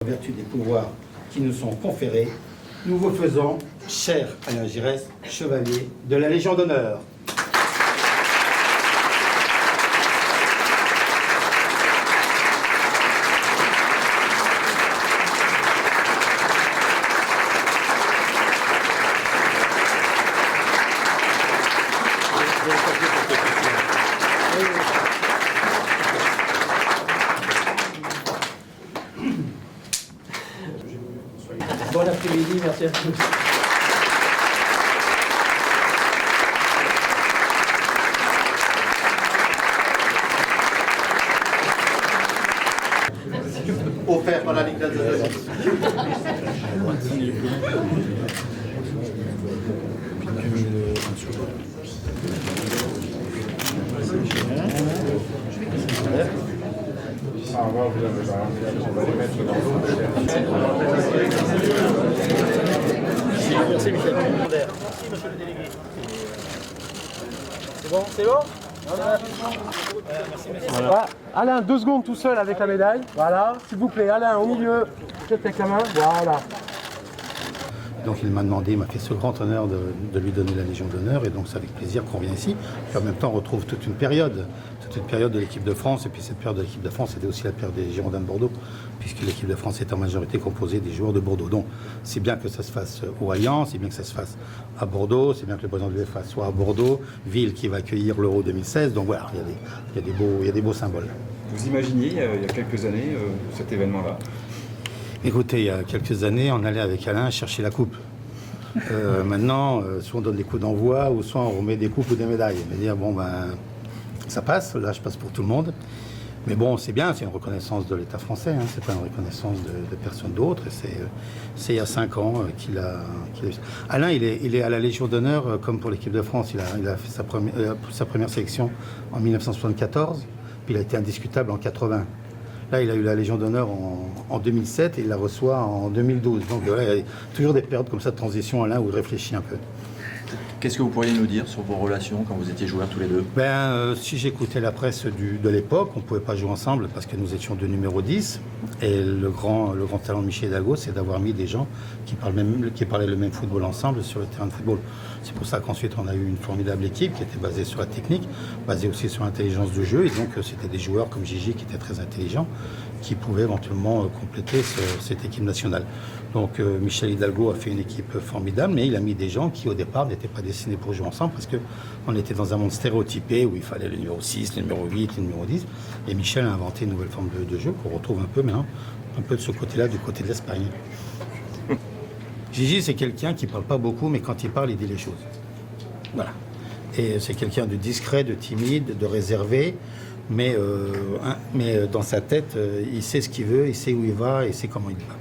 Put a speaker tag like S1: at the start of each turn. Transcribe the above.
S1: vertu des pouvoirs qui nous sont conférés, nous vous faisons, cher Alain Giresse, chevalier de la Légion d'honneur.
S2: Bon après-midi, merci à tous.
S1: Offert par la Ligue d'Alsace.
S2: Merci Michel. Merci monsieur le délégué. C'est bon, c'est bon? Voilà. Alain, 2 secondes tout seul avec la médaille. Voilà, s'il vous plaît, Alain au milieu, peut-être avec la main. Voilà.
S1: Donc il m'a demandé, il m'a fait ce grand honneur de lui donner la Légion d'honneur, et donc c'est avec plaisir qu'on vient ici. Puis en même temps on retrouve toute une période de l'équipe de France, et puis cette période de l'équipe de France c'était aussi la période des Girondins de Bordeaux, puisque l'équipe de France est en majorité composée des joueurs de Bordeaux. Donc c'est bien que ça se fasse au Allianz, c'est bien que ça se fasse à Bordeaux, c'est bien que le président de l'UEFA soit à Bordeaux, ville qui va accueillir l'Euro 2016, donc voilà, il y a des beaux symboles.
S3: Vous imaginiez il y a quelques années cet événement-là?
S1: Écoutez, il y a quelques années, on allait avec Alain chercher la coupe. Maintenant, soit on donne des coups d'envoi, ou soit on remet des coupes ou des médailles. Mais dire, bon, ben, ça passe, là, je passe pour tout le monde. Mais bon, c'est bien, c'est une reconnaissance de l'État français, hein, c'est pas une reconnaissance de personne d'autre. Et c'est il y a 5 ans qu'il a eu ça. Alain, il est à la Légion d'honneur, comme pour l'équipe de France. Il a fait sa première sélection en 1974, puis il a été indiscutable en 80. Là, il a eu la Légion d'honneur en 2007 et il la reçoit en 2012. Donc voilà, il y a toujours des périodes comme ça de transition, Alain, où il réfléchit un peu.
S4: Qu'est-ce que vous pourriez nous dire sur vos relations quand vous étiez joueurs tous les deux?
S1: Si j'écoutais la presse de l'époque, on ne pouvait pas jouer ensemble parce que nous étions de numéro 10. Et le grand talent de Michel Hidalgo, c'est d'avoir mis des gens qui parlaient le même football ensemble sur le terrain de football. C'est pour ça qu'ensuite on a eu une formidable équipe qui était basée sur la technique, basée aussi sur l'intelligence du jeu. Et donc c'était des joueurs comme Gigi qui étaient très intelligents, qui pouvaient éventuellement compléter cette équipe nationale. Donc Michel Hidalgo a fait une équipe formidable, mais il a mis des gens qui au départ n'étaient pas destinés pour jouer ensemble parce qu'on était dans un monde stéréotypé où il fallait le numéro 6, le numéro 8, le numéro 10. Et Michel a inventé une nouvelle forme de jeu qu'on retrouve un peu maintenant, un peu de ce côté-là, du côté de l'Espagne. Gigi, c'est quelqu'un qui ne parle pas beaucoup, mais quand il parle, il dit les choses. Voilà. Et c'est quelqu'un de discret, de timide, de réservé, mais dans sa tête, il sait ce qu'il veut, il sait où il va, il sait comment il va.